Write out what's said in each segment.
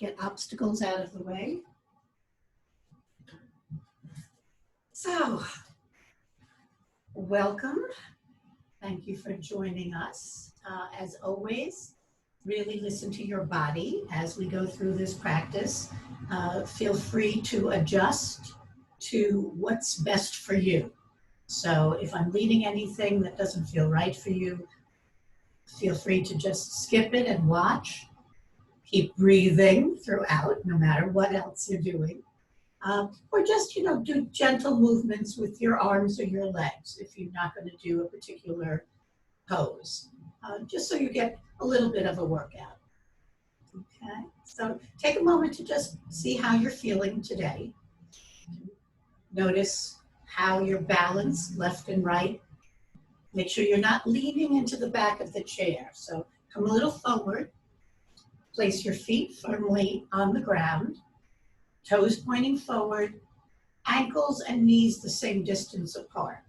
get obstacles out of the way. So, welcome. Thank you for joining us. As always, really listen to your body as we go through this practice. Feel free to adjust to what's best for you. So if I'm leading anything that doesn't feel right for you, feel free to just skip it and watch. Keep breathing throughout, no matter what else you're doing. Or just, do gentle movements with your arms or your legs if you're not going to do a particular pose, just so you get a little bit of a workout. Okay, so take a moment to just see how you're feeling today. Notice how you're balanced left and right. Make sure you're not leaning into the back of the chair. So come a little forward. Place your feet firmly on the ground, toes pointing forward, ankles and knees the same distance apart.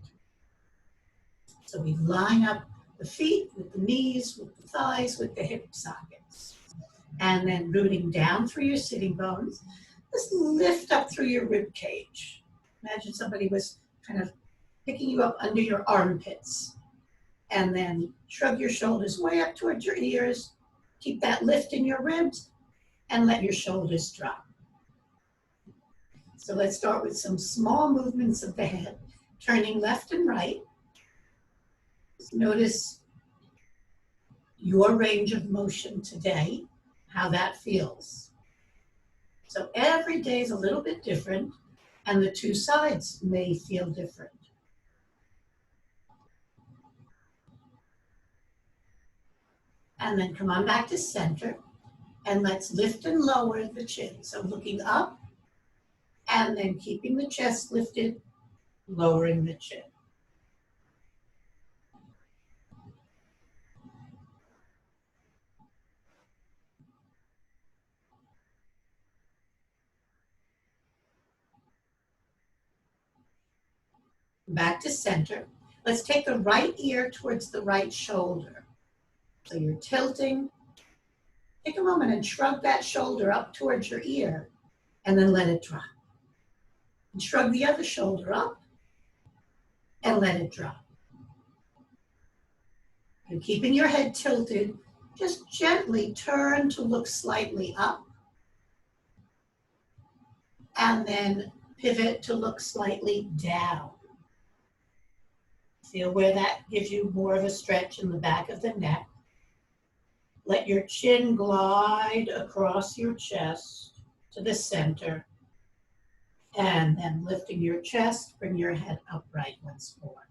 So we line up the feet with the knees, with the thighs, with the hip sockets. And then rooting down through your sitting bones, just lift up through your rib cage. Imagine somebody was kind of picking you up under your armpits. And then shrug your shoulders way up towards your ears. Keep that lift in your ribs and let your shoulders drop. So let's start with some small movements of the head, turning left and right. Just notice your range of motion today, how that feels. So every day is a little bit different, and the two sides may feel different. And then come on back to center, and let's lift and lower the chin. So looking up, and then keeping the chest lifted, lowering the chin. Back to center. Let's take the right ear towards the right shoulder. So you're tilting. Take a moment and shrug that shoulder up towards your ear, and then let it drop. And shrug the other shoulder up, and let it drop. And keeping your head tilted, just gently turn to look slightly up, and then pivot to look slightly down. Feel where that gives you more of a stretch in the back of the neck. Let your chin glide across your chest to the center. And then lifting your chest, bring your head upright once more.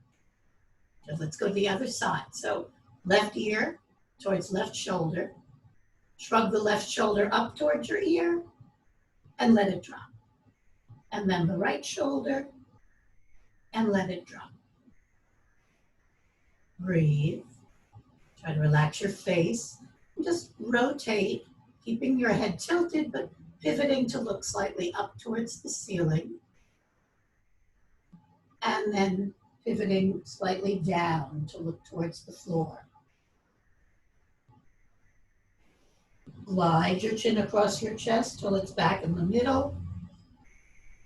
So let's go to the other side. So left ear towards left shoulder. Shrug the left shoulder up towards your ear and let it drop. And then the right shoulder and let it drop. Breathe. Try to relax your face. Just rotate, keeping your head tilted, but pivoting to look slightly up towards the ceiling. And then pivoting slightly down to look towards the floor. Glide your chin across your chest till it's back in the middle.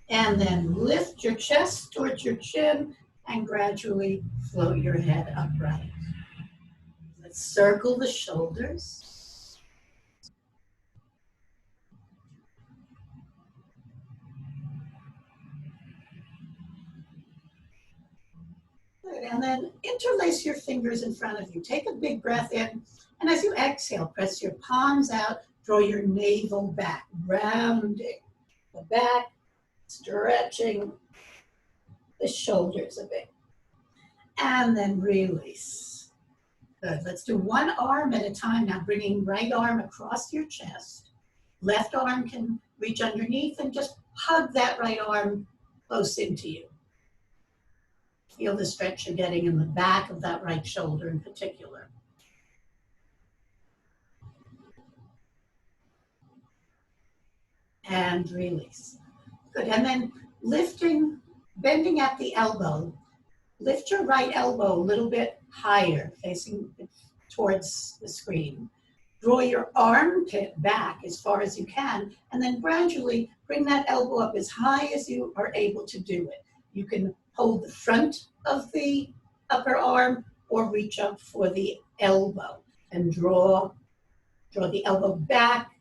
And then lift your chest towards your chin and gradually float your head upright. Let's circle the shoulders. Good, and then interlace your fingers in front of you. Take a big breath in, and as you exhale, press your palms out, draw your navel back, rounding the back, stretching the shoulders a bit. And then release. Good, let's do one arm at a time now, bringing right arm across your chest. Left arm can reach underneath and just hug that right arm close into you. Feel the stretch you're getting in the back of that right shoulder in particular. And release. Good, and then lifting, bending at the elbow. Lift your right elbow a little bit higher, facing towards the screen. Draw your armpit back as far as you can, and then gradually bring that elbow up as high as you are able to do it. You can hold the front of the upper arm or reach up for the elbow and draw the elbow back,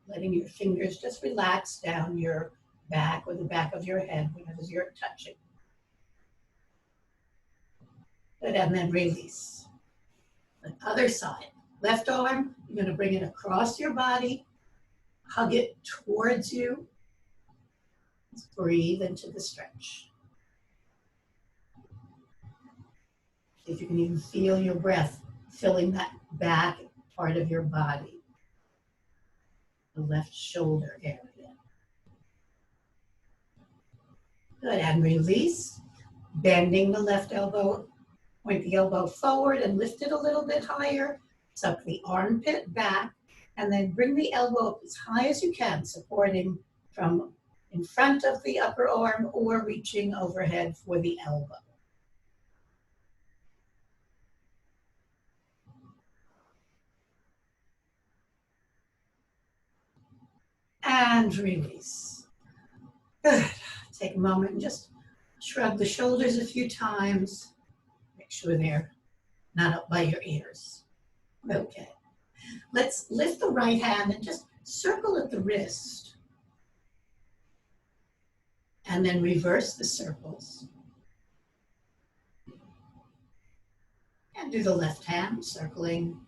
letting your fingers just relax down your back or the back of your head, whatever you're touching. Good, and then release. The other side. Left arm, you're going to bring it across your body, hug it towards you. Let's breathe into the stretch. See if you can even feel your breath filling that back part of your body, the left shoulder area. Good, and release, bending the left elbow, point the elbow forward and lift it a little bit higher. Suck the armpit back, and then bring the elbow up as high as you can, supporting from in front of the upper arm or reaching overhead for the elbow. And release. Good. Take a moment and just shrug the shoulders a few times. Make sure they're not up by your ears. Okay. Let's lift the right hand and just circle at the wrist. And then reverse the circles. And do the left hand, circling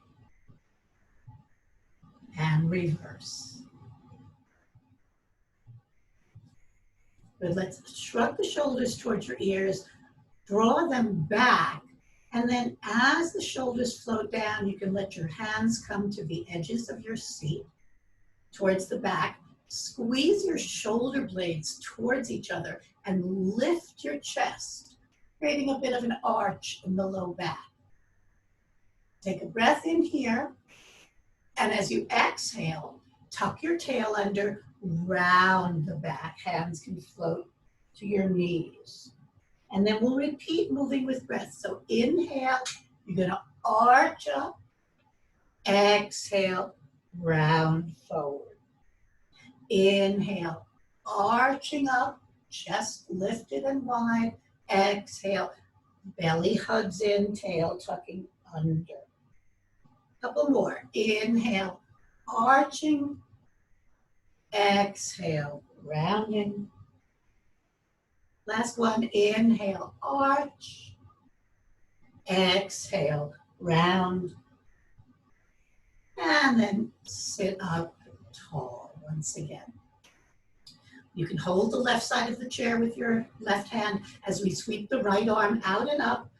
and reverse. Good, let's shrug the shoulders towards your ears, draw them back, and then as the shoulders float down, you can let your hands come to the edges of your seat, towards the back. Squeeze your shoulder blades towards each other and lift your chest, creating a bit of an arch in the low back. Take a breath in here, and as you exhale, tuck your tail under, round the back. Hands can float to your knees. And then we'll repeat moving with breath. So inhale, you're gonna arch up. Exhale, round forward. Inhale, arching up, chest lifted and wide. Exhale, belly hugs in, tail tucking under. Couple more. Inhale, arching. Exhale, rounding. Last one. Inhale, arch. Exhale, round. And then sit up tall once again. You can hold the left side of the chair with your left hand as we sweep the right arm out and up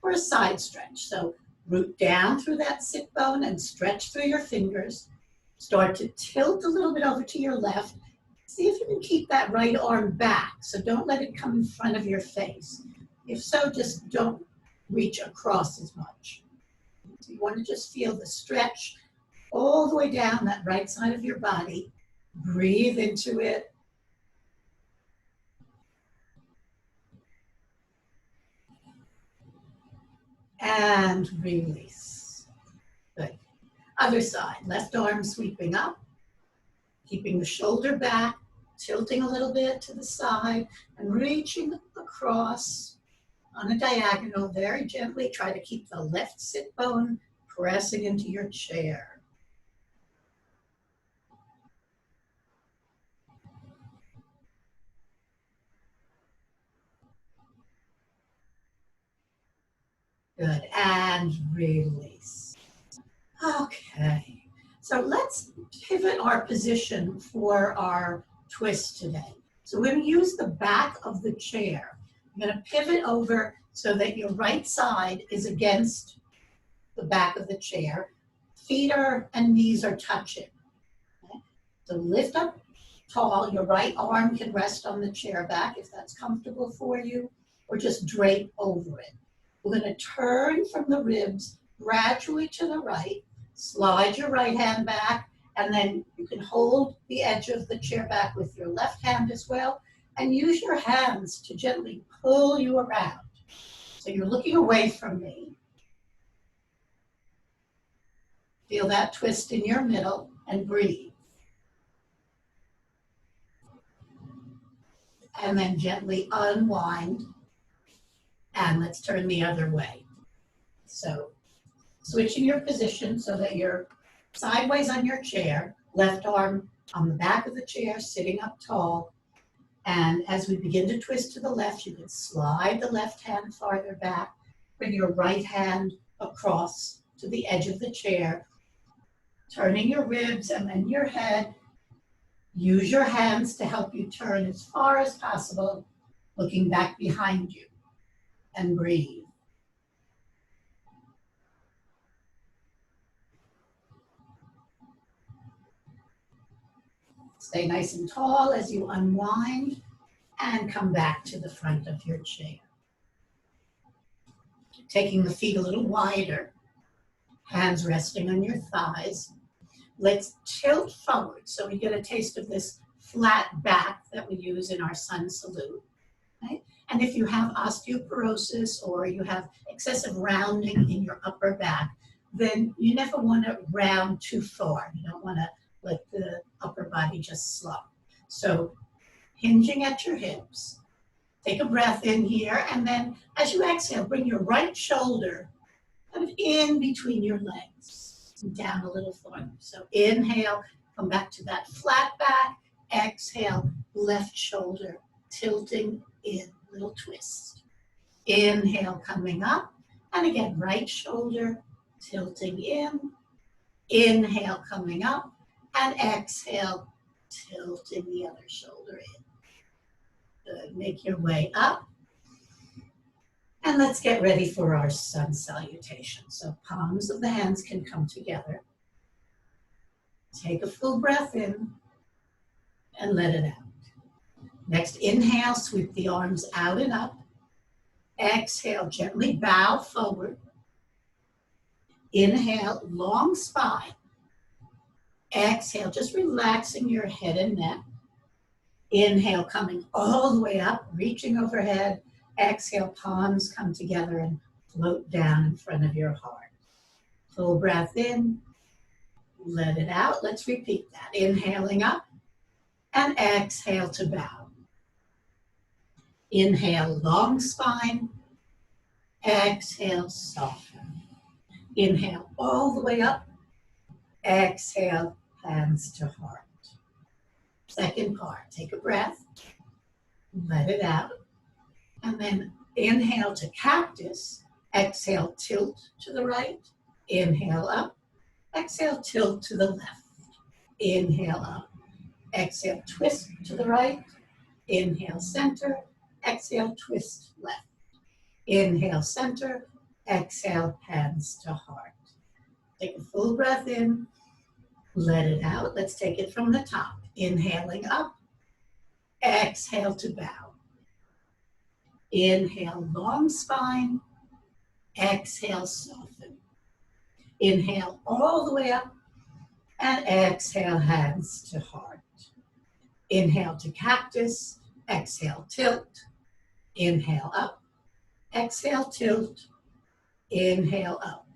for a side stretch. So root down through that sit bone and stretch through your fingers. Start to tilt a little bit over to your left. See if you can keep that right arm back. So don't let it come in front of your face. If so, just don't reach across as much. So you want to just feel the stretch all the way down that right side of your body. Breathe into it. And release. Good. Other side, left arm sweeping up, keeping the shoulder back, tilting a little bit to the side, and reaching across on a diagonal very gently. Try to keep the left sit bone pressing into your chair. Good, and release. Okay, so let's pivot our position for our twist today. So we're going to use the back of the chair. I'm going to pivot over so that your right side is against the back of the chair. Feet and knees are touching. Okay? So lift up tall. Your right arm can rest on the chair back if that's comfortable for you, or just drape over it. We're going to turn from the ribs gradually to the right. Slide your right hand back, and then you can hold the edge of the chair back with your left hand as well, and use your hands to gently pull you around. So you're looking away from me. Feel that twist in your middle and breathe. And then gently unwind. And let's turn the other way. So switching your position so that you're sideways on your chair, left arm on the back of the chair, sitting up tall. And as we begin to twist to the left, you can slide the left hand farther back, bring your right hand across to the edge of the chair, turning your ribs and then your head. Use your hands to help you turn as far as possible, looking back behind you, and breathe. Stay nice and tall as you unwind and come back to the front of your chair. Taking the feet a little wider, hands resting on your thighs. Let's tilt forward so we get a taste of this flat back that we use in our sun salute. Right? And if you have osteoporosis or you have excessive rounding in your upper back, then you never want to round too far. You don't want to let the upper body just slump. So hinging at your hips, take a breath in here, and then as you exhale, bring your right shoulder kind of in between your legs, down a little farther. So inhale, come back to that flat back. Exhale, left shoulder tilting in, little twist. Inhale, coming up, and again, right shoulder tilting in. Inhale, coming up, and exhale, tilting the other shoulder in. Good, make your way up. And let's get ready for our sun salutation. So palms of the hands can come together. Take a full breath in and let it out. Next, inhale, sweep the arms out and up. Exhale, gently bow forward. Inhale, long spine. Exhale, just relaxing your head and neck. Inhale, coming all the way up, reaching overhead. Exhale, palms come together and float down in front of your heart. Full breath in, let it out. Let's repeat that. Inhaling up and exhale to bow. Inhale, long spine. Exhale, soften. Inhale all the way up. Exhale, hands to heart. Second part, take a breath, let it out, and then inhale to cactus, exhale, tilt to the right, inhale up, exhale, tilt to the left, inhale up, exhale, twist to the right, inhale, center, exhale, twist left, inhale, center, exhale, hands to heart. Take a full breath in, let it out. Let's take it from the top. Inhaling up, exhale to bow. Inhale, long spine, exhale, soften. Inhale all the way up, and exhale, hands to heart. Inhale to cactus, exhale, tilt. Inhale up, exhale, tilt. Inhale up,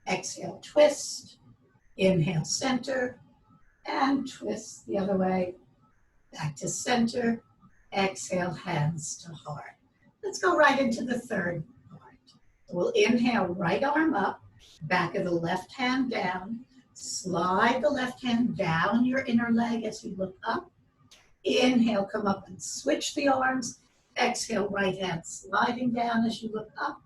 exhale, twist. Inhale, center, and twist the other way. Back to center. Exhale, hands to heart. Let's go right into the third part. We'll inhale, right arm up, back of the left hand down. Slide the left hand down your inner leg as you look up. Inhale, come up and switch the arms. Exhale, right hand sliding down as you look up.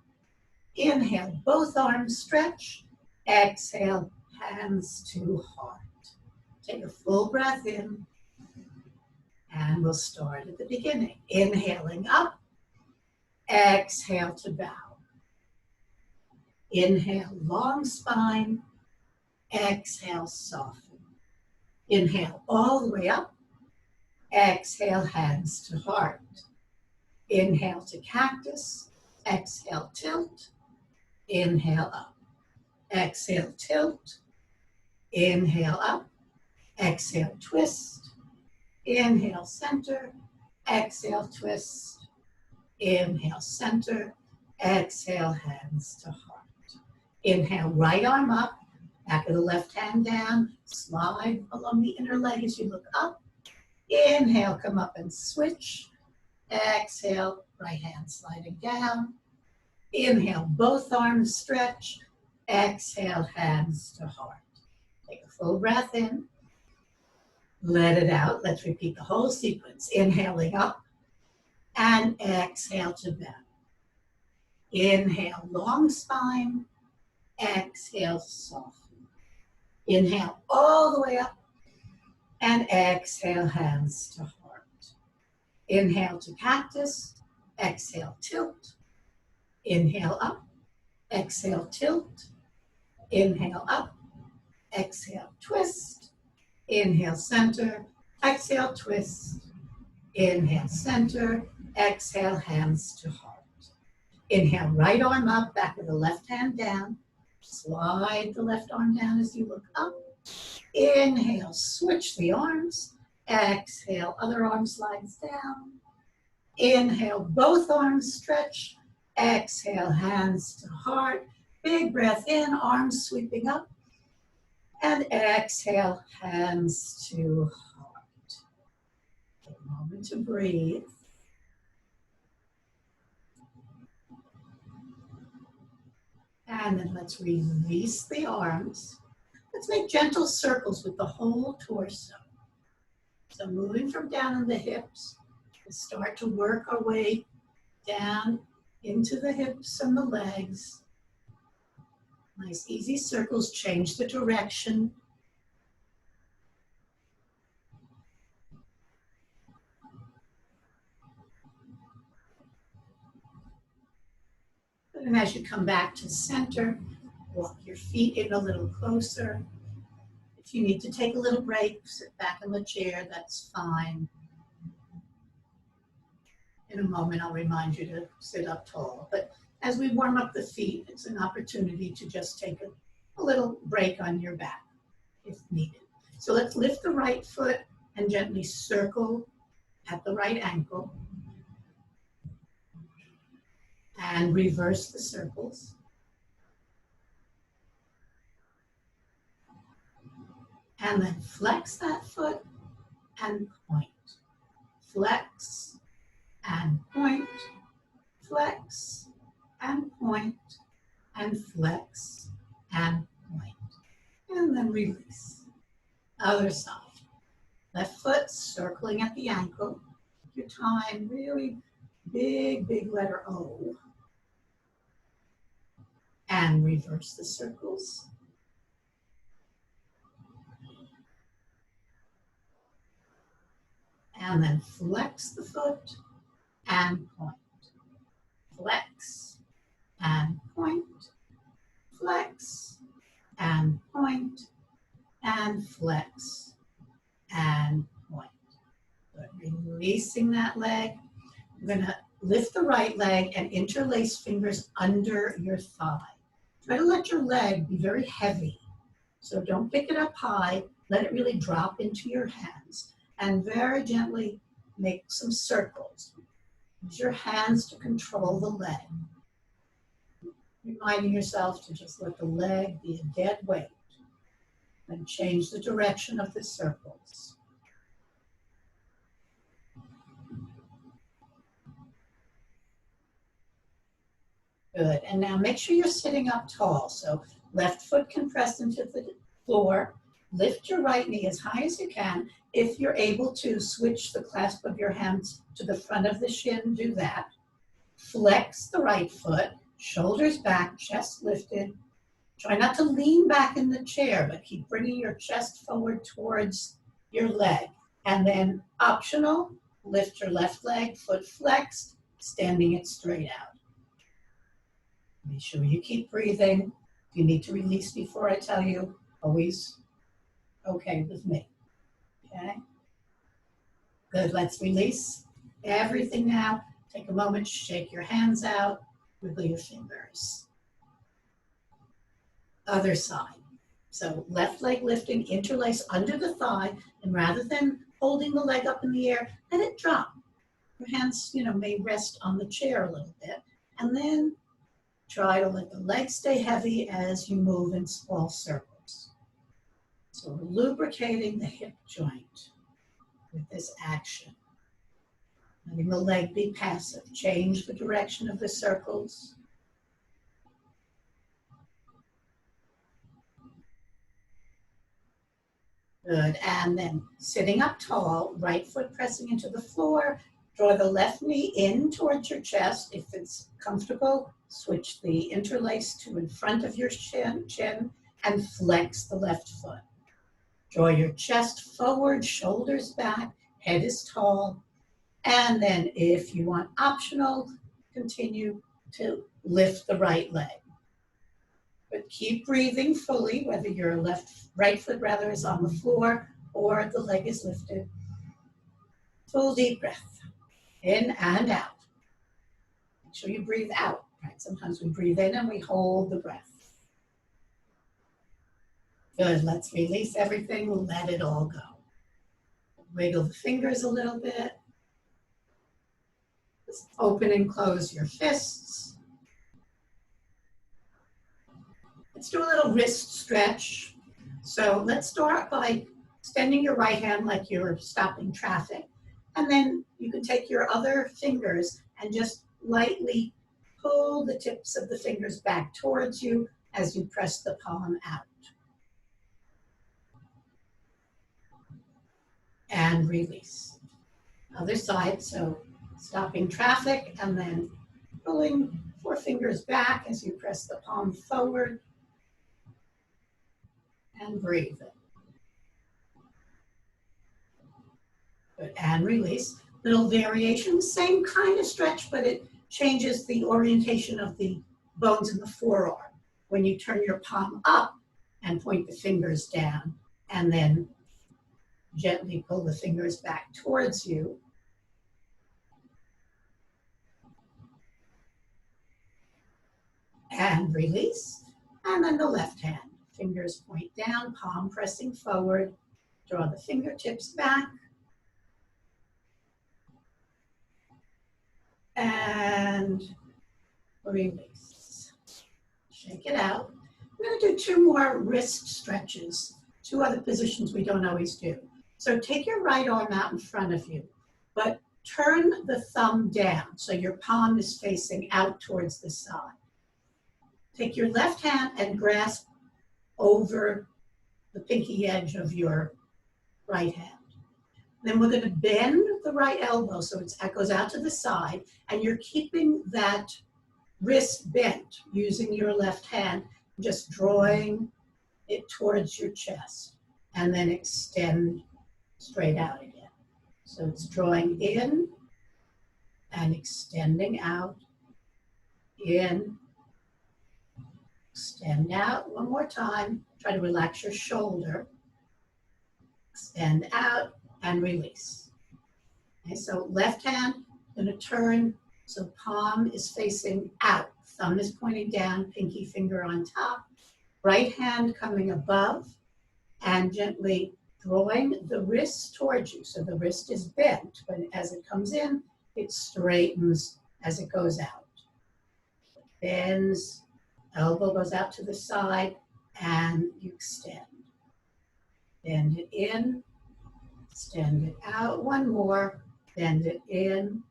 Inhale, both arms stretch. Exhale, hands to heart. Take a full breath in, and we'll start at the beginning. Inhaling up, exhale to bow. Inhale, long spine, exhale, soften. Inhale all the way up, exhale, hands to heart. Inhale to cactus, exhale, tilt. Inhale up, exhale, tilt. Inhale up, exhale, twist. Inhale, center. Exhale, twist. Inhale, center. Exhale, hands to heart. Inhale, right arm up Back of the left hand down, slide along the inner leg as you look up. Inhale, come up and switch. Exhale, right hand sliding down. Inhale, both arms stretch. Exhale, hands to heart. Take a full breath in. Let it out. Let's repeat the whole sequence. Inhaling up and exhale to down. Inhale, long spine. Exhale, soften. Inhale all the way up and exhale, hands to heart. Inhale to cactus. Exhale, tilt. Inhale up. Exhale, tilt. Inhale up. Exhale, twist. Inhale, center. Exhale, twist. Inhale, center. Exhale, hands to heart. Inhale, right arm up, back of the left hand down. Slide the left arm down as you look up. Inhale, switch the arms. Exhale, other arm slides down. Inhale, both arms stretch. Exhale, hands to heart. Big breath in, arms sweeping up. And exhale, hands to heart. Take a moment to breathe. And then let's release the arms. Let's make gentle circles with the whole torso. So moving from down in the hips, we'll start to work our way down into the hips and the legs. Nice easy circles, change the direction. And as you come back to center, walk your feet in a little closer. If you need to take a little break, sit back in the chair, that's fine. In a moment, I'll remind you to sit up tall. But as we warm up the feet, it's an opportunity to just take a little break on your back if needed. So let's lift the right foot and gently circle at the right ankle. And reverse the circles. And then flex that foot and point. Flex and point. Flex and point. And flex and point. And then release. Other side. Left foot circling at the ankle. Take your time, really big letter O. And reverse the circles. And then flex the foot and point. Flex and point. Flex and point. And flex and point. Good. Releasing that leg. I'm going to lift the right leg and interlace fingers under your thigh. Try to let your leg be very heavy. So don't pick it up high. Let it really drop into your hands. And very gently make some circles. Use your hands to control the leg. Reminding yourself to just let the leg be a dead weight. And change the direction of the circles. Good, and now make sure you're sitting up tall. So left foot can press into the floor. Lift your right knee as high as you can. If you're able to switch the clasp of your hands to the front of the shin, do that. Flex the right foot, shoulders back, chest lifted. Try not to lean back in the chair, but keep bringing your chest forward towards your leg. And then optional, lift your left leg, foot flexed, standing it straight out. Make sure you keep breathing. If you need to release before I tell you, always okay with me. Okay? Good, let's release everything now. Take a moment, shake your hands out, wiggle your fingers. Other side. So left leg lifting, interlace under the thigh, and rather than holding the leg up in the air, let it drop. Your hands, may rest on the chair a little bit, and then try to let the leg stay heavy as you move in small circles. So we're lubricating the hip joint with this action. Letting the leg be passive. Change the direction of the circles. Good, and then sitting up tall, right foot pressing into the floor. Draw the left knee in towards your chest. If it's comfortable, switch the interlace to in front of your chin, and flex the left foot. Draw your chest forward, shoulders back, head is tall. And then if you want optional, continue to lift the right leg. But keep breathing fully, whether your right foot rather is on the floor or the leg is lifted. Full deep breath, in and out. Make sure you breathe out, right? Sometimes we breathe in and we hold the breath. Good, let's release everything, let it all go. Wiggle the fingers a little bit. Just open and close your fists. Let's do a little wrist stretch. So let's start by extending your right hand like you're stopping traffic. And then you can take your other fingers and just lightly pull the tips of the fingers back towards you as you press the palm out. And release. Other side, so stopping traffic and then pulling 4 fingers back as you press the palm forward. And breathe it. Good, and release. Little variation, same kind of stretch, but it changes the orientation of the bones in the forearm. When you turn your palm up and point the fingers down, and then gently pull the fingers back towards you. And release. And then the left hand. Fingers point down, palm pressing forward. Draw the fingertips back. And release. Shake it out. We're going to do 2 more wrist stretches. 2 other positions we don't always do. So take your right arm out in front of you, but turn the thumb down so your palm is facing out towards the side. Take your left hand and grasp over the pinky edge of your right hand. Then we're going to bend the right elbow so it goes out to the side, and you're keeping that wrist bent using your left hand, just drawing it towards your chest, and then extend straight out again. So it's drawing in and extending out, in, extend out. One more time. Try to relax your shoulder. Extend out and release. Okay, so left hand, going to turn so palm is facing out. Thumb is pointing down, pinky finger on top. Right hand coming above and gently drawing the wrist towards you. So the wrist is bent, but as it comes in, it straightens as it goes out. Bends, elbow goes out to the side, and you extend. Bend it in, extend it out. One more, bend it in,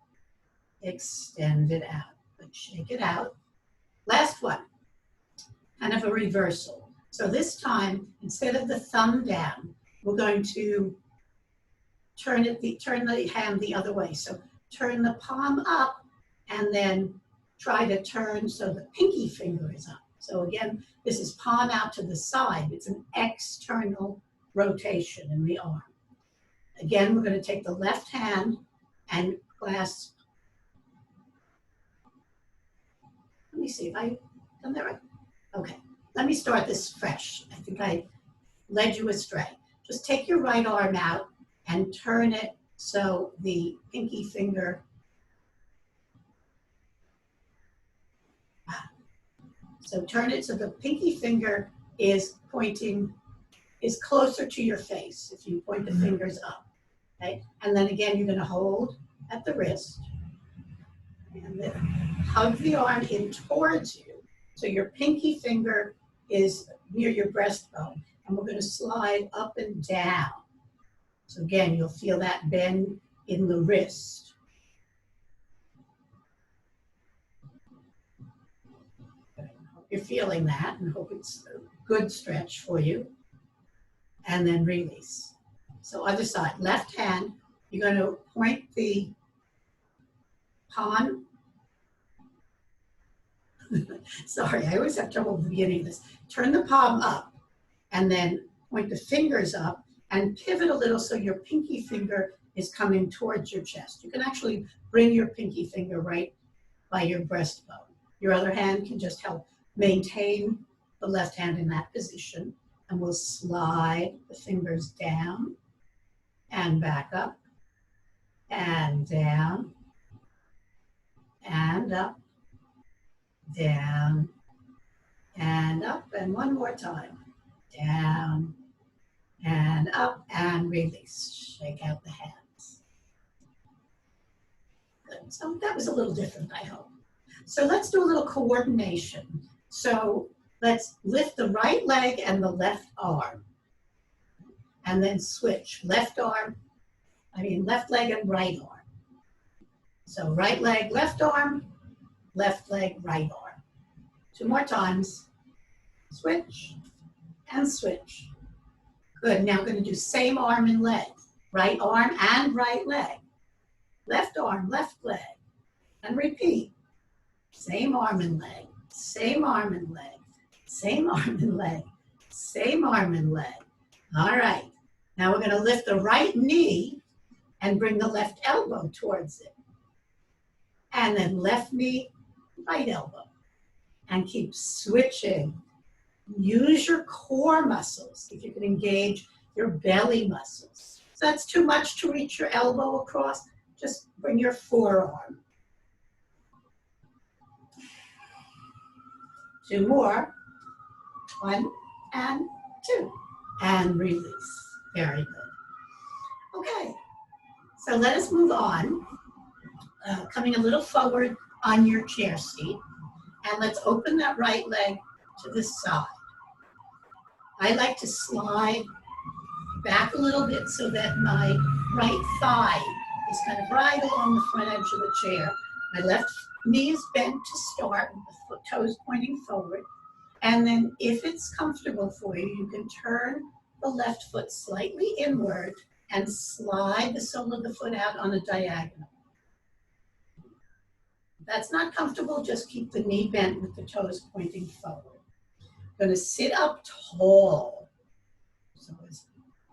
extend it out. But shake it out. Last one, kind of a reversal. So this time, instead of the thumb down, we're going to turn the hand the other way. So turn the palm up and then try to turn so the pinky finger is up. So again, this is palm out to the side. It's an external rotation in the arm. Again, we're going to take the left hand and clasp. Let me see if I done that right. Okay, let me start this fresh. I think I led you astray. Just take your right arm out and turn it so the pinky finger, so turn it so the pinky finger is closer to your face if you point the fingers up, okay? And then again, you're going to hold at the wrist and then hug the arm in towards you so your pinky finger is near your breastbone. and we're going to slide up and down. So again, you'll feel that bend in the wrist. Hope you're feeling that, and hope it's a good stretch for you. And then release. So other side, left hand, you're going to point the palm. Sorry, I always have trouble with the beginning of this. Turn the palm up and then point the fingers up and pivot a little so your pinky finger is coming towards your chest. You can actually bring your pinky finger right by your breastbone. Your other hand can just help maintain the left hand in that position, and we'll slide the fingers down and back up and down and up, down and up, and one more time, down and up, and release. Shake out the hands. Good. So that was a little different, I hope. So let's do a little coordination. So let's lift the right leg and the left arm, and then switch left leg and right arm. So right leg, left leg, right arm. 2 more times. Switch and switch. Good. Now we're going to do same arm and leg. Right arm and right leg. Left arm, left leg. And repeat. Same arm and leg. Same arm and leg. Same arm and leg. Same arm and leg. All right. Now we're going to lift the right knee and bring the left elbow towards it. And then left knee, right elbow. And keep switching. Use your core muscles if you can engage your belly muscles. If that's too much to reach your elbow across, just bring your forearm. 2 more. 1 and 2. And release. Very good. Okay, so let us move on. Coming a little forward on your chair seat. And let's open that right leg to the side. I like to slide back a little bit so that my right thigh is kind of right along the front edge of the chair. My left knee is bent to start with the toes pointing forward. And then if it's comfortable for you, you can turn the left foot slightly inward and slide the sole of the foot out on a diagonal. If that's not comfortable, just keep the knee bent with the toes pointing forward. Going to sit up tall. So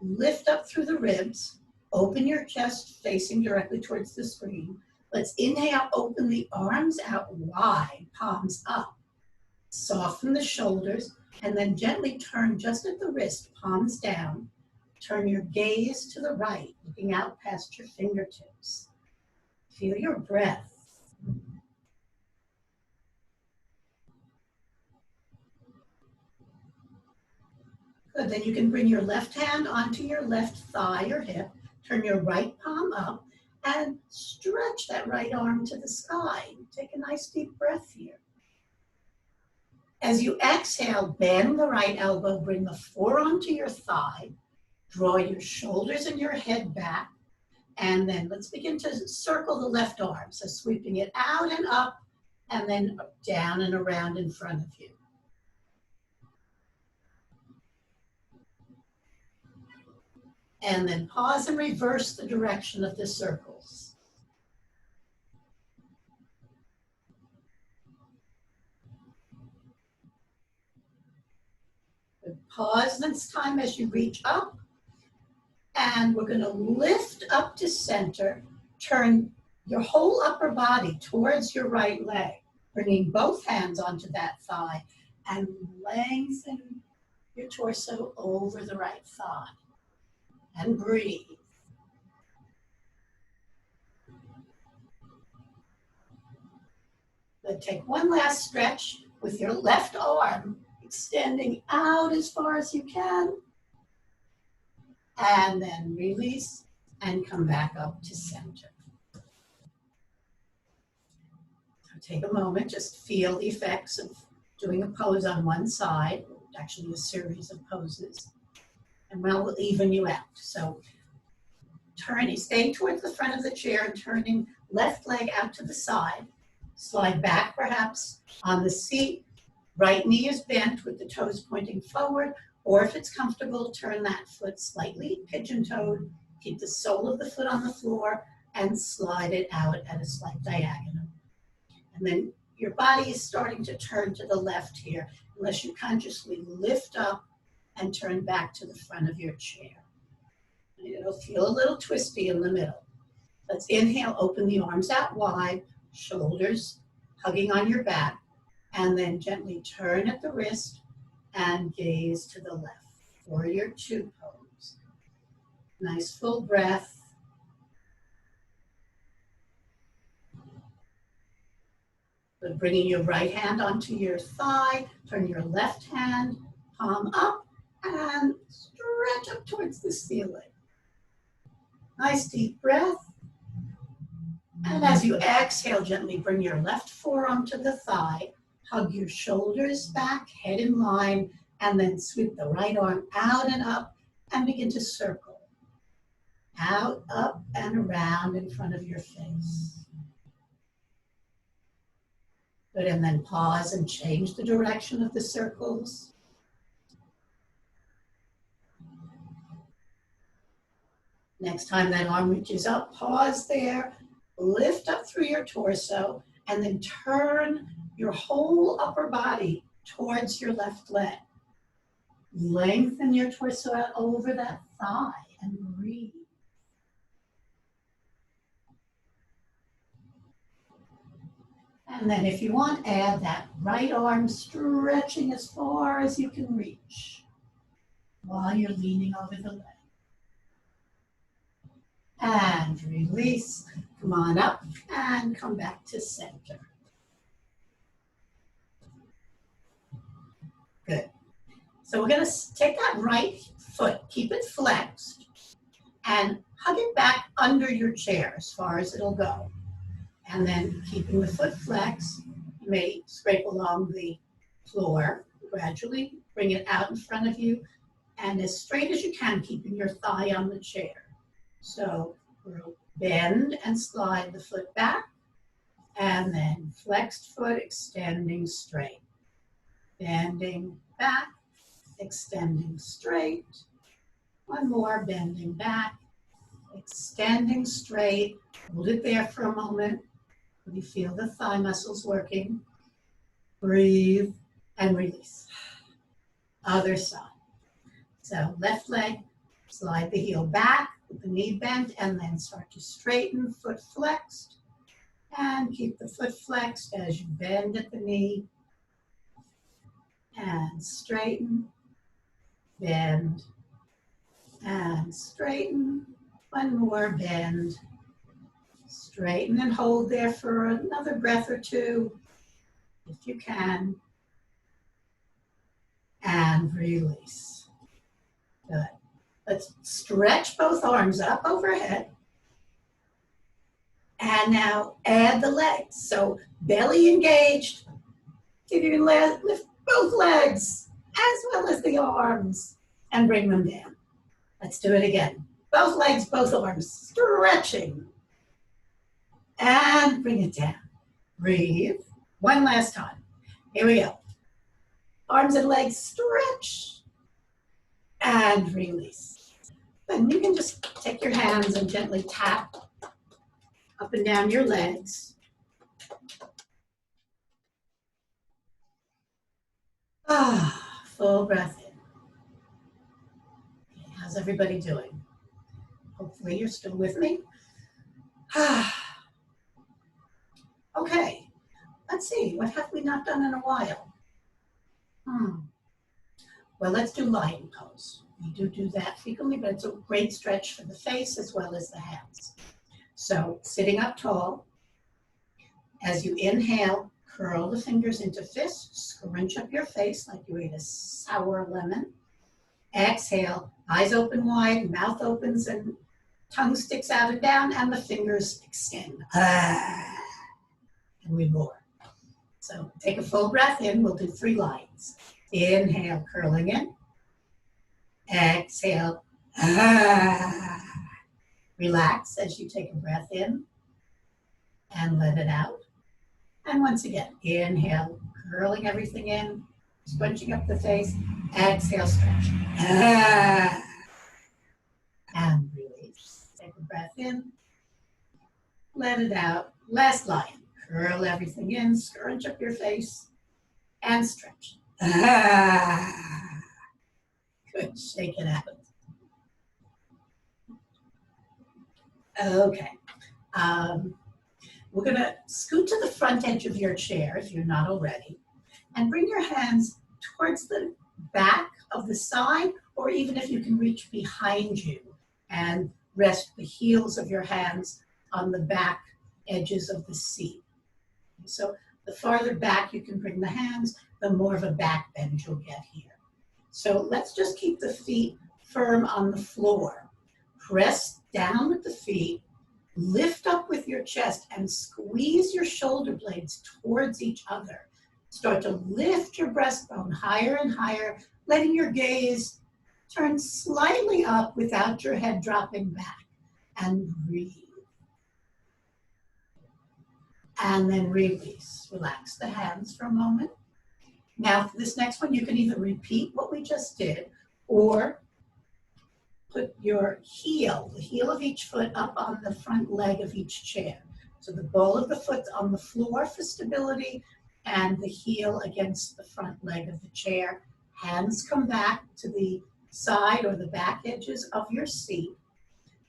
lift up through the ribs, open your chest facing directly towards the screen. Let's inhale, open the arms out wide, palms up. Soften the shoulders, and then gently turn just at the wrist, palms down. Turn your gaze to the right, looking out past your fingertips. Feel your breath. Good, then you can bring your left hand onto your left thigh or hip, turn your right palm up, and stretch that right arm to the sky. Take a nice deep breath here. As you exhale, bend the right elbow, bring the forearm to your thigh, draw your shoulders and your head back, and then let's begin to circle the left arm. So sweeping it out and up, and then down and around in front of you. And then pause and reverse the direction of the circles. Good. Pause this time as you reach up. And we're going to lift up to center. Turn your whole upper body towards your right leg, bringing both hands onto that thigh and lengthen your torso over the right thigh. And breathe. Good. Take one last stretch with your left arm extending out as far as you can. And then release and come back up to center. So take a moment, just feel the effects of doing a pose on one side, actually a series of poses. and we'll even you out. So turning, staying towards the front of the chair and turning left leg out to the side. Slide back perhaps on the seat. Right knee is bent with the toes pointing forward, or if it's comfortable, turn that foot slightly pigeon-toed. Keep the sole of the foot on the floor and slide it out at a slight diagonal. And then your body is starting to turn to the left here, unless you consciously lift up and turn back to the front of your chair. And it'll feel a little twisty in the middle. Let's inhale, open the arms out wide, shoulders hugging on your back, and then gently turn at the wrist and gaze to the left. Warrior two pose. Nice full breath. Good. Bringing your right hand onto your thigh, turn your left hand, palm up, and stretch up towards the ceiling. Nice deep breath. And as you exhale, gently bring your left forearm to the thigh, hug your shoulders back, head in line, and then sweep the right arm out and up and begin to circle. Out, up, and around in front of your face. Good, and then pause and change the direction of the circles. Next time that arm reaches up, pause there, lift up through your torso, and then turn your whole upper body towards your left leg. Lengthen your torso out over that thigh and breathe. And then if you want, add that right arm stretching as far as you can reach while you're leaning over the leg. And release. Come on up and come back to center. Good. So we're going to take that right foot, keep it flexed, and hug it back under your chair as far as it'll go. And then keeping the foot flexed, you may scrape along the floor, gradually bring it out in front of you, and as straight as you can, keeping your thigh on the chair. So we'll bend and slide the foot back, and then flexed foot extending straight. Bending back, extending straight. One more, bending back, extending straight. Hold it there for a moment. You feel the thigh muscles working. Breathe and release. Other side. So left leg, slide the heel back with the knee bent, and then start to straighten, foot flexed. And keep the foot flexed as you bend at the knee. And straighten, bend, and straighten. One more, bend, straighten, and hold there for another breath or two, if you can. And release. Good. Let's stretch both arms up overhead. And now add the legs. So belly engaged. If you can lift both legs as well as the arms and bring them down. Let's do it again. Both legs, both arms, stretching. And bring it down. Breathe. One last time. Here we go. Arms and legs stretch. And release. Then you can just take your hands and gently tap up and down your legs. Full breath in. Okay, how's everybody doing? Hopefully you're still with me. Okay, let's see, what have we not done in a while? Well, let's do lion pose. We do that frequently, but it's a great stretch for the face as well as the hands. So sitting up tall, as you inhale, curl the fingers into fists, scrunch up your face like you ate a sour lemon. Exhale, eyes open wide, mouth opens and tongue sticks out and down, and the fingers extend. And we roar. So take a full breath in. We'll do 3 lines. Inhale, curling in. Exhale. Ah. Relax as you take a breath in and let it out. And once again, inhale, curling everything in, scrunching up the face. Exhale, stretch. Ah. And release. Take a breath in, let it out. Last line. Curl everything in, scrunch up your face, and stretch. Ah. Good. Shake it out. Okay. We're going to scoot to the front edge of your chair if you're not already, and bring your hands towards the back of the side, or even if you can reach behind you, and rest the heels of your hands on the back edges of the seat. So the farther back you can bring the hands, the more of a back bend you'll get here. So let's just keep the feet firm on the floor. Press down with the feet, lift up with your chest, and squeeze your shoulder blades towards each other. Start to lift your breastbone higher and higher, letting your gaze turn slightly up without your head dropping back. And breathe. And then release. Relax the hands for a moment. Now for this next one, you can either repeat what we just did, or put your heel, the heel of each foot, up on the front leg of each chair. So the ball of the foot's on the floor for stability, and the heel against the front leg of the chair. Hands come back to the side or the back edges of your seat.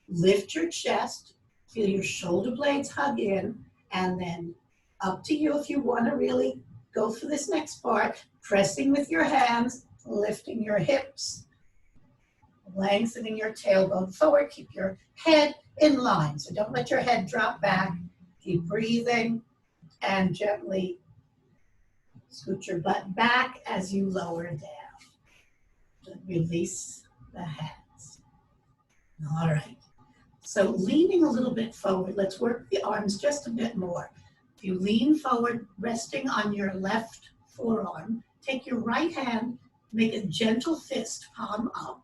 Lift your chest, feel your shoulder blades hug in, and then up to you if you want to really go for this next part, pressing with your hands, lifting your hips, lengthening your tailbone forward. Keep your head in line, so don't let your head drop back. Keep breathing and gently scoot your butt back as you lower down. Release the hands. All right. So leaning a little bit forward, let's work the arms just a bit more. If you lean forward, resting on your left forearm, take your right hand, make a gentle fist, palm up,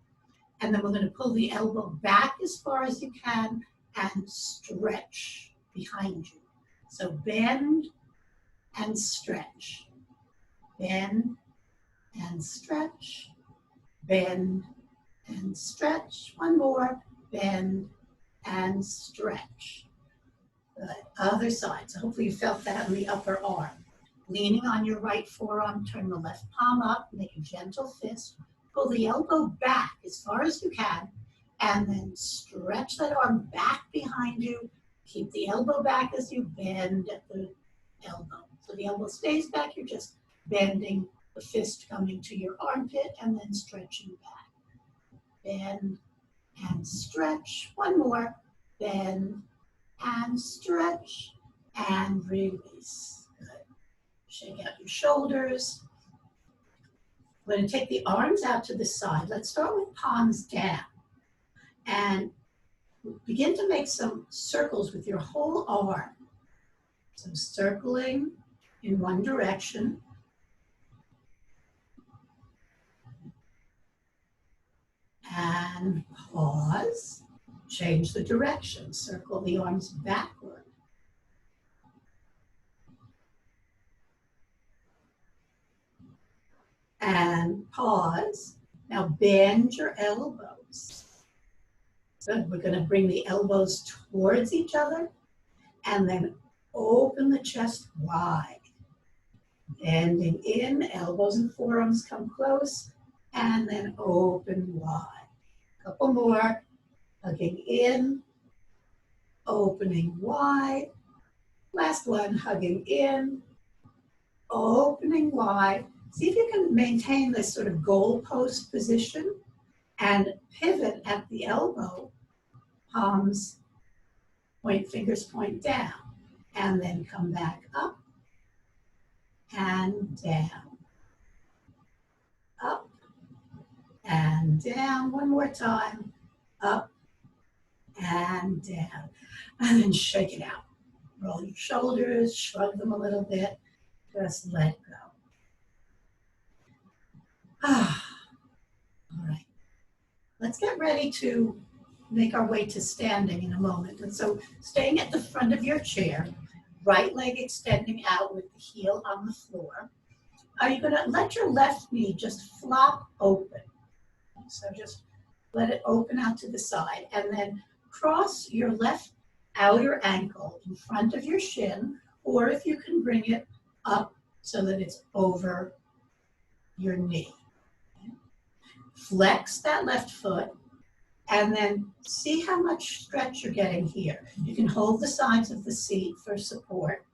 and then we're going to pull the elbow back as far as you can and stretch behind you. So bend and stretch. Bend and stretch. Bend and stretch. One more. Bend and stretch. Good. Other side. So hopefully you felt that on the upper arm. Leaning on your right forearm, turn the left palm up, make a gentle fist. Pull the elbow back as far as you can, and then stretch that arm back behind you. Keep the elbow back as you bend at the elbow. So the elbow stays back, you're just bending, the fist coming to your armpit, and then stretching back. Bend and stretch. One more. Bend and stretch and release. Good. Shake out your shoulders. We're going to take the arms out to the side. Let's start with palms down. And begin to make some circles with your whole arm. So circling in one direction. And pause. Change the direction. Circle the arms backward. And pause. Now bend your elbows. Good. We're going to bring the elbows towards each other and then open the chest wide. Bending in, elbows and forearms come close, and then open wide. Couple more. Hugging in, opening wide. Last one, hugging in, opening wide. See if you can maintain this sort of goalpost position and pivot at the elbow. Palms point, fingers point down, and then come back up and down. Up and down. One more time. Up and down. And then shake it out. Roll your shoulders, shrug them a little bit. Just let go. All right. let's get ready to make our way to standing in a moment. And so staying at the front of your chair, right leg extending out with the heel on the floor. Are you going to let your left knee just flop open? So just let it open out to the side, and then cross your left outer ankle in front of your shin, or if you can bring it up so that it's over your knee. Flex that left foot, and then see how much stretch you're getting here. You can hold the sides of the seat for support.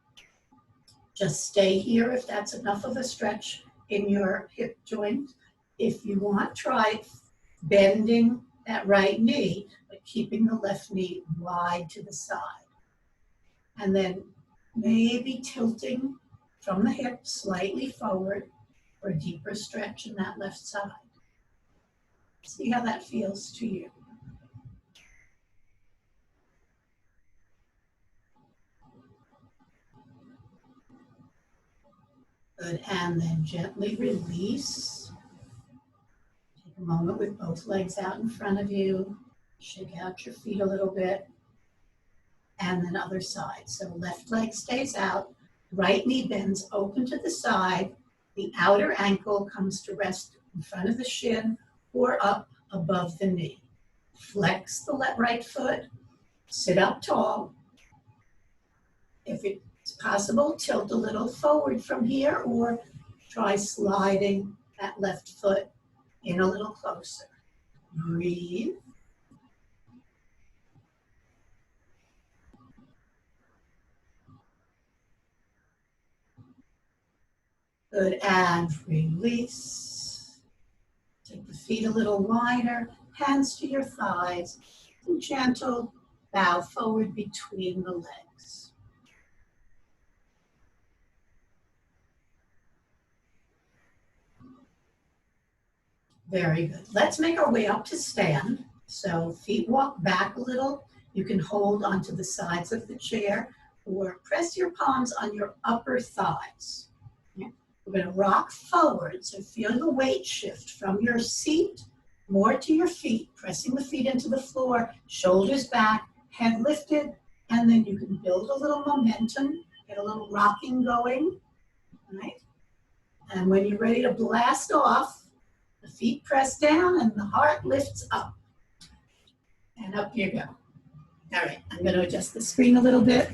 Just stay here if that's enough of a stretch in your hip joint. If you want, try bending that right knee, but keeping the left knee wide to the side. And then maybe tilting from the hip slightly forward for a deeper stretch in that left side. See how that feels to you. Good, and then gently release. Take a moment with both legs out in front of you. Shake out your feet a little bit. And then other side. So left leg stays out, right knee bends open to the side, the outer ankle comes to rest in front of the shin or up above the knee. Flex the right foot, sit up tall. If it's possible, tilt a little forward from here or try sliding that left foot in a little closer. Breathe. Good, and release. Take the feet a little wider, hands to your thighs, and gentle bow forward between the legs. Very good. Let's make our way up to stand. So feet walk back a little. You can hold onto the sides of the chair or press your palms on your upper thighs. Okay. We're going to rock forward, so feel the weight shift from your seat more to your feet, pressing the feet into the floor, shoulders back, head lifted, and then you can build a little momentum, get a little rocking going, right? And when you're ready to blast off, the feet press down and the heart lifts up. And up you go. All right, I'm going to adjust the screen a little bit.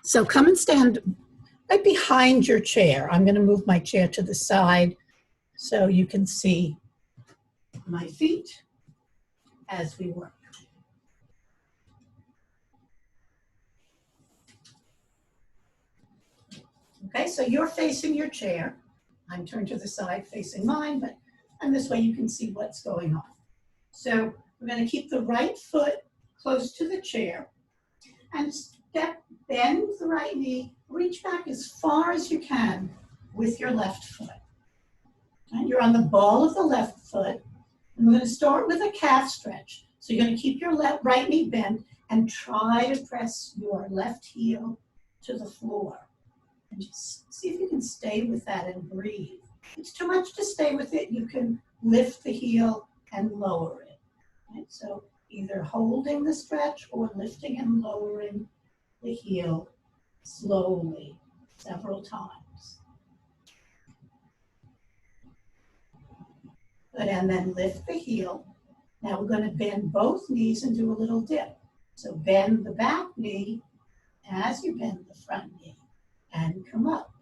So come and stand right behind your chair. I'm going to move my chair to the side so you can see my feet as we work. Okay, so you're facing your chair. I'm turned to the side facing mine, and this way you can see what's going on. So we're going to keep the right foot close to the chair and bend the right knee, reach back as far as you can with your left foot. And you're on the ball of the left foot. And we're going to start with a calf stretch. So you're going to keep your right knee bent and try to press your left heel to the floor. And just see if you can stay with that and breathe. If it's too much to stay with it, you can lift the heel and lower it. Right? So either holding the stretch or lifting and lowering the heel slowly, several times. Good, and then lift the heel. Now we're going to bend both knees and do a little dip. So bend the back knee as you bend the front knee and come up.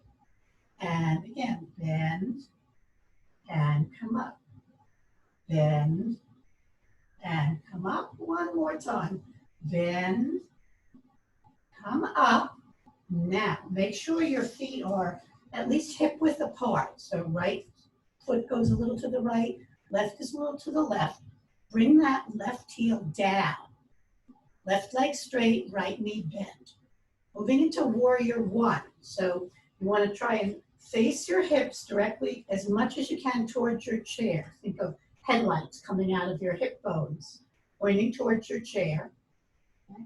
And again, bend and come up. Bend and come up. One more time. Bend, come up. Now, make sure your feet are at least hip width apart. So right foot goes a little to the right, left is a little to the left. Bring that left heel down. Left leg straight, right knee bent. Moving into warrior one. So you want to try and face your hips directly as much as you can towards your chair. Think of headlights coming out of your hip bones, pointing towards your chair. Okay.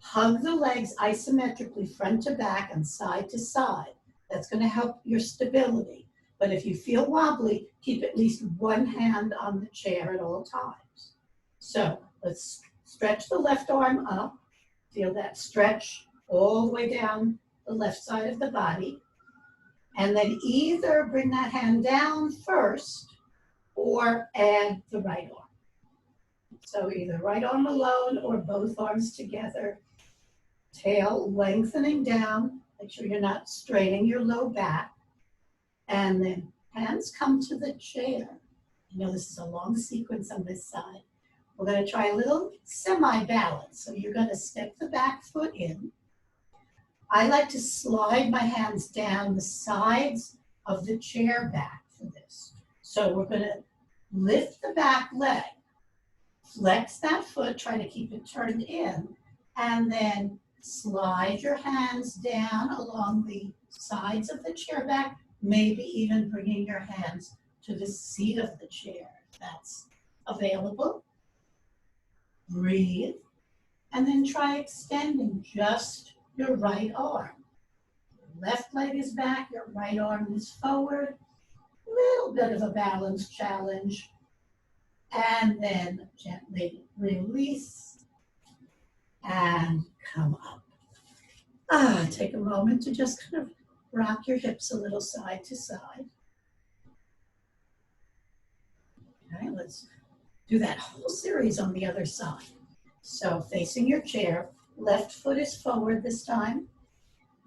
Hug the legs isometrically front to back and side to side. That's going to help your stability. But if you feel wobbly, keep at least one hand on the chair at all times. So let's stretch the left arm up. Feel that stretch all the way down the left side of the body. And then either bring that hand down first or add the right arm. So either right arm alone or both arms together. Tail lengthening down. Make sure you're not straining your low back. And then hands come to the chair. You know this is a long sequence on this side. We're going to try a little semi-balance. So you're going to step the back foot in. I like to slide my hands down the sides of the chair back for this. So we're going to lift the back leg, flex that foot, try to keep it turned in, and then slide your hands down along the sides of the chair back, maybe even bringing your hands to the seat of the chair if that's available. Breathe, and then try extending just your right arm. Your left leg is back, your right arm is forward. A little bit of a balance challenge. And then gently release and come up. Take a moment to just kind of rock your hips a little side to side. Okay, let's do that whole series on the other side. So facing your chair, left foot is forward this time.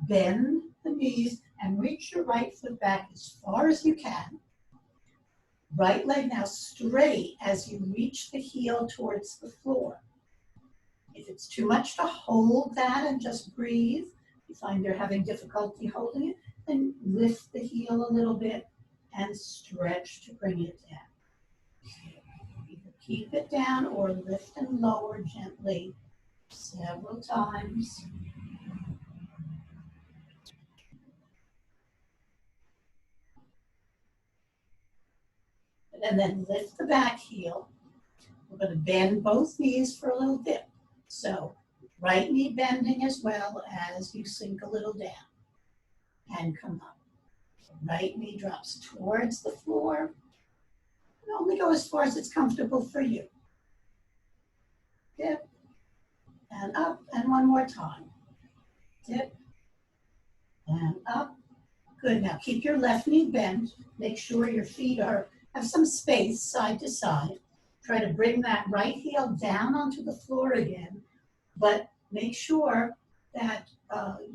Bend the knees and reach your right foot back as far as you can. Right leg now straight as you reach the heel towards the floor. If it's too much to hold that and just breathe, you find you're having difficulty holding it, then lift the heel a little bit and stretch to bring it down. Either keep it down or lift and lower gently several times. And then lift the back heel. We're going to bend both knees for a little dip. So right knee bending as well as you sink a little down and come up. Right knee drops towards the floor. And only go as far as it's comfortable for you. Dip and up, and one more time. Dip and up. Good. Now keep your left knee bent. Make sure your feet have some space side to side. Try to bring that right heel down onto the floor again, but make sure that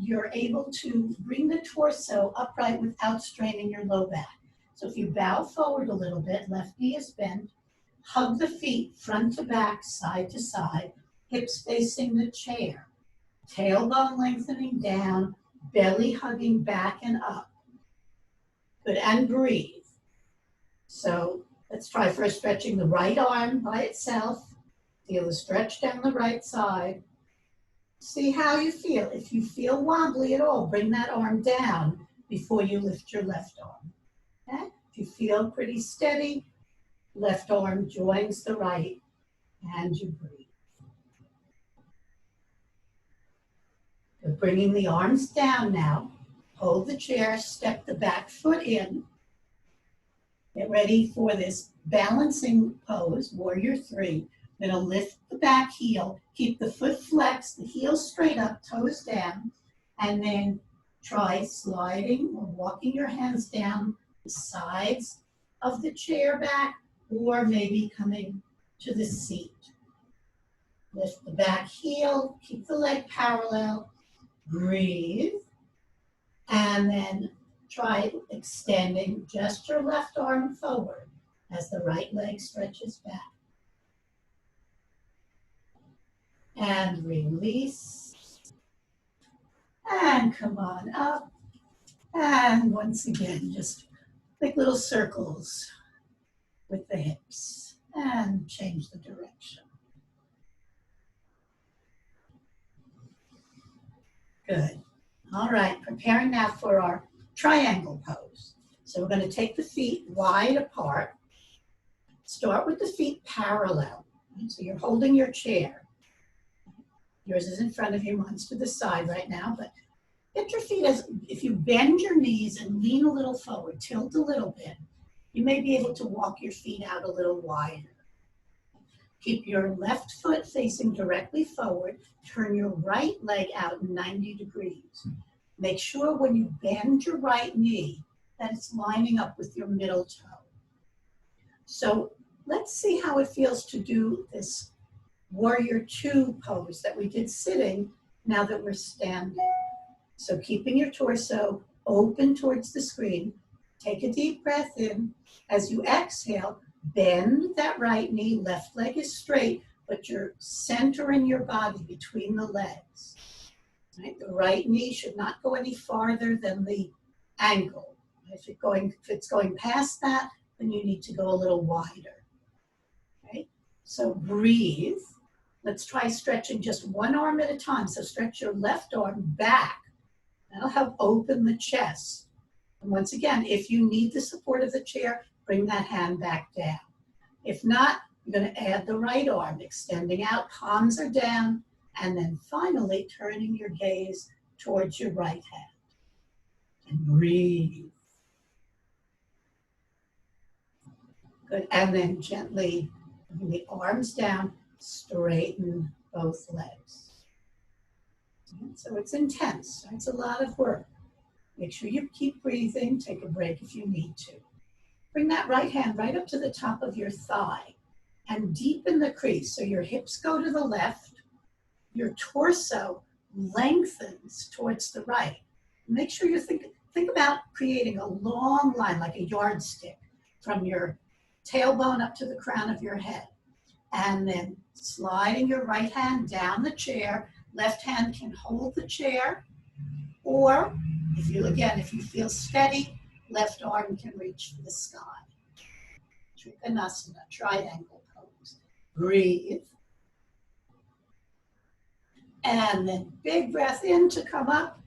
you're able to bring the torso upright without straining your low back. So if you bow forward a little bit, left knee is bent, hug the feet front to back, side to side, hips facing the chair, tailbone lengthening down, belly hugging back and up. Good, and breathe. So let's try first stretching the right arm by itself. Feel the stretch down the right side. See how you feel. If you feel wobbly at all, bring that arm down before you lift your left arm. Okay? If you feel pretty steady, left arm joins the right and you breathe. Good. Bringing the arms down now. Hold the chair, step the back foot in. Get ready for this balancing pose, Warrior 3. We're going to lift the back heel, keep the foot flexed, the heel straight up, toes down, and then try sliding or walking your hands down the sides of the chair back, or maybe coming to the seat. Lift the back heel, keep the leg parallel, breathe, and then try extending just your left arm forward as the right leg stretches back. And release. And come on up. And once again, just make little circles with the hips. And change the direction. Good. All right, preparing now for our triangle pose. So we're going to take the feet wide apart. Start with the feet parallel. So you're holding your chair. Yours is in front of you, mine's to the side right now, but get your feet as, if you bend your knees and lean a little forward, tilt a little bit, you may be able to walk your feet out a little wider. Keep your left foot facing directly forward. Turn your right leg out 90 degrees. Make sure when you bend your right knee that it's lining up with your middle toe. So let's see how it feels to do this warrior two pose that we did sitting now that we're standing. So keeping your torso open towards the screen, take a deep breath in. As you exhale, bend that right knee, left leg is straight, but you're centering your body between the legs. Right? The right knee should not go any farther than the ankle. If it's going past that, then you need to go a little wider. Okay? So breathe. Let's try stretching just one arm at a time. So stretch your left arm back. That'll help open the chest. And once again, if you need the support of the chair, bring that hand back down. If not, you're going to add the right arm, extending out, palms are down, and then finally turning your gaze towards your right hand. And breathe. Good, and then gently bring the arms down, straighten both legs. So it's intense, it's a lot of work. Make sure you keep breathing, take a break if you need to. Bring that right hand right up to the top of your thigh and deepen the crease so your hips go to the left, your torso lengthens towards the right. Make sure you think about creating a long line like a yardstick from your tailbone up to the crown of your head. And then sliding your right hand down the chair, left hand can hold the chair, or if you feel steady, left arm can reach for the sky. Trikonasana, triangle pose. Breathe. And then big breath in to come up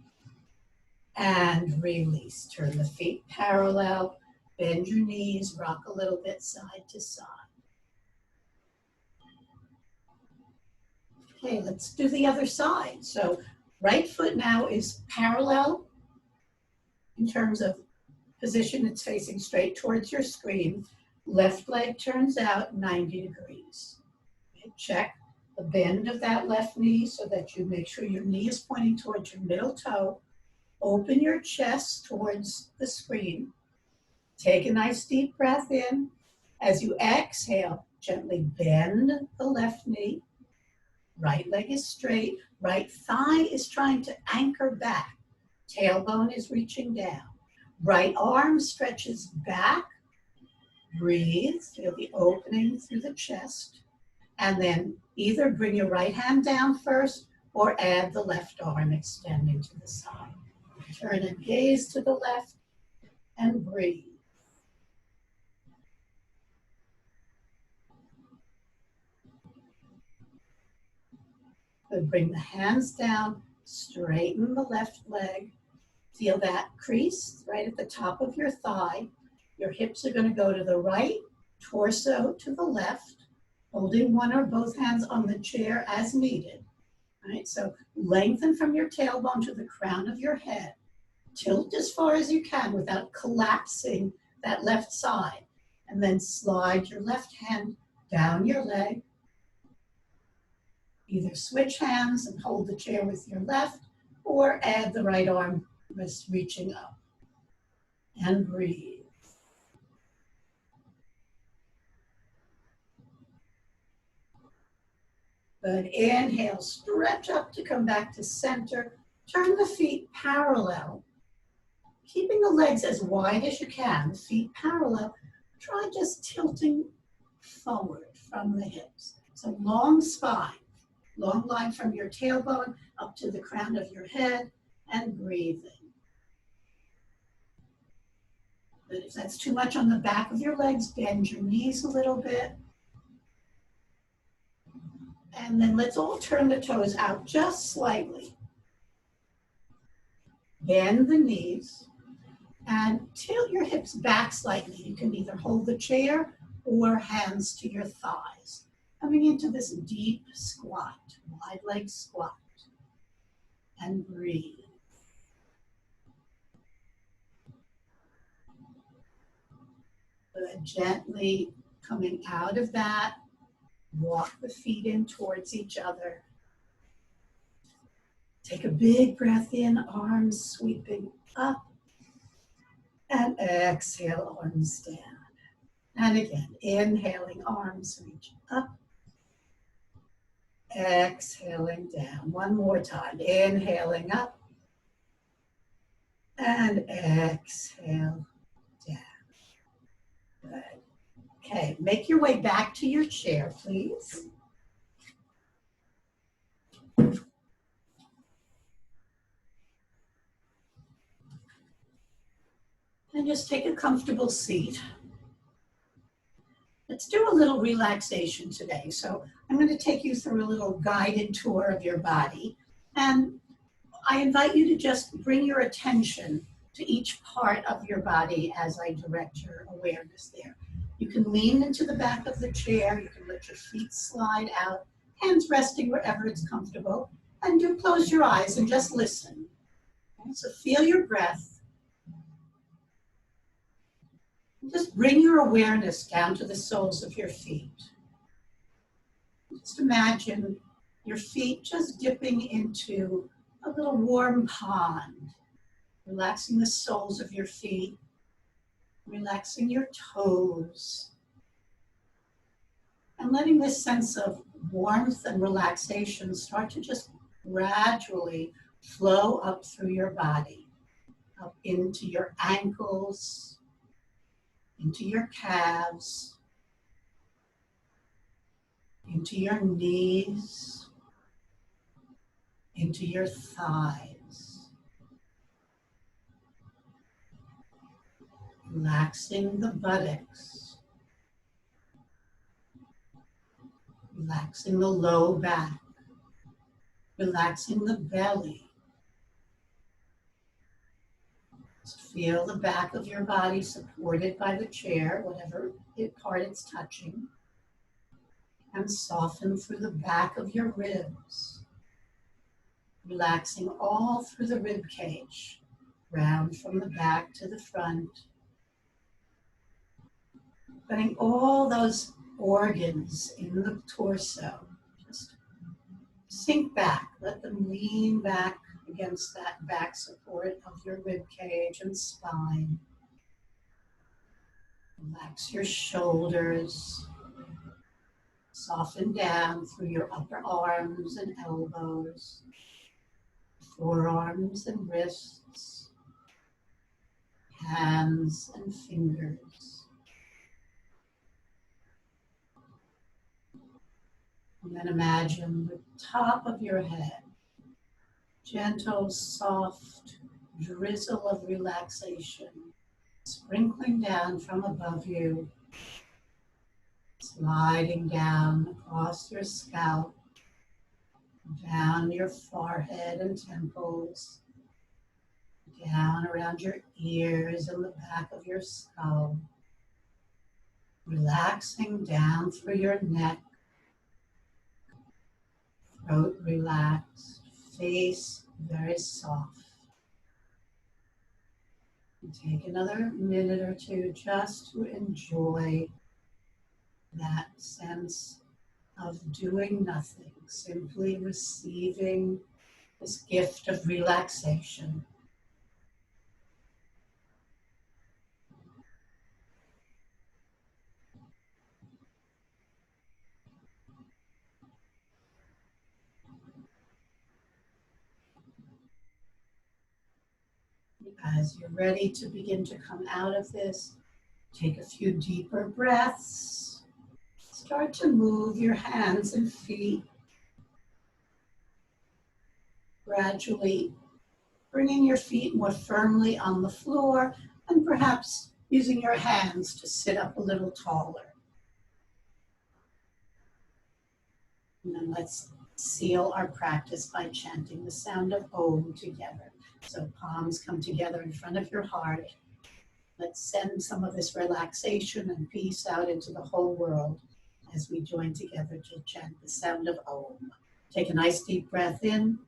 and release. Turn the feet parallel, bend your knees, rock a little bit side to side. Okay, let's do the other side. So right foot now is parallel in terms of position, it's facing straight towards your screen. Left leg turns out 90 degrees. Okay, check the bend of that left knee so that you make sure your knee is pointing towards your middle toe. Open your chest towards the screen. Take a nice deep breath in. As you exhale, gently bend the left knee. Right leg is straight. Right thigh is trying to anchor back. Tailbone is reaching down. Right arm stretches back. Breathe, feel the opening through the chest. And then either bring your right hand down first or add the left arm extending to the side. Turn and gaze to the left and breathe. Good, bring the hands down, straighten the left leg. Feel that crease right at the top of your thigh. Your hips are going to go to the right, torso to the left, holding one or both hands on the chair as needed. All right, so lengthen from your tailbone to the crown of your head. Tilt as far as you can without collapsing that left side. And then slide your left hand down your leg. Either switch hands and hold the chair with your left, or add the right arm wrist reaching up. And breathe. Good. Inhale, stretch up to come back to center. Turn the feet parallel. Keeping the legs as wide as you can, the feet parallel. Try just tilting forward from the hips. So long spine, long line from your tailbone up to the crown of your head, and breathing. But if that's too much on the back of your legs, bend your knees a little bit. And then let's all turn the toes out just slightly. Bend the knees and tilt your hips back slightly. You can either hold the chair or hands to your thighs. Coming into this deep squat, wide leg squat, and breathe. Good. Gently coming out of that, walk the feet in towards each other. Take a big breath in, arms sweeping up, and exhale, arms down. And again, inhaling, arms reach up, exhaling down. One more time, inhaling up, and exhale down. Good. Okay, make your way back to your chair, please. And just take a comfortable seat. Let's do a little relaxation today. So I'm going to take you through a little guided tour of your body. And I invite you to just bring your attention to each part of your body as I direct your awareness there. You can lean into the back of the chair. You can let your feet slide out, hands resting wherever it's comfortable. And do close your eyes and just listen. Okay, so feel your breath. Just bring your awareness down to the soles of your feet. Just imagine your feet just dipping into a little warm pond, relaxing the soles of your feet, relaxing your toes, and letting this sense of warmth and relaxation start to just gradually flow up through your body, up into your ankles, into your calves, into your knees, into your thighs. Relaxing the buttocks, relaxing the low back, relaxing the belly. Just feel the back of your body supported by the chair, whatever part it's touching, and soften through the back of your ribs, relaxing all through the rib cage, round from the back to the front, letting all those organs in the torso just sink back, let them lean back against that back support of your rib cage and spine. Relax your shoulders, soften down through your upper arms and elbows, forearms and wrists, hands and fingers. And then imagine the top of your head, gentle, soft drizzle of relaxation, sprinkling down from above you, sliding down across your scalp, down your forehead and temples, down around your ears and the back of your skull, relaxing down through your neck, throat relaxed, face very soft. And take another minute or two just to enjoy that sense of doing nothing, simply receiving this gift of relaxation. As you're ready to begin to come out of this, take a few deeper breaths. Start to move your hands and feet, gradually bringing your feet more firmly on the floor and perhaps using your hands to sit up a little taller. And then let's seal our practice by chanting the sound of Om together. So palms come together in front of your heart. Let's send some of this relaxation and peace out into the whole world as we join together to chant the sound of Om. Take a nice deep breath in.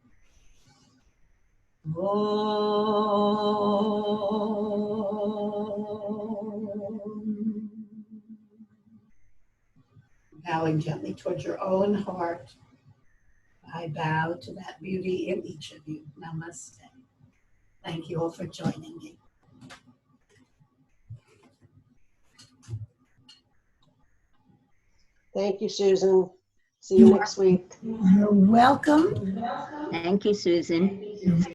Om. Bowing gently towards your own heart. I bow to that beauty in each of you. Namaste. Thank you all for joining me. Thank you, Susan. See you next week. You're welcome. Thank you, Susan.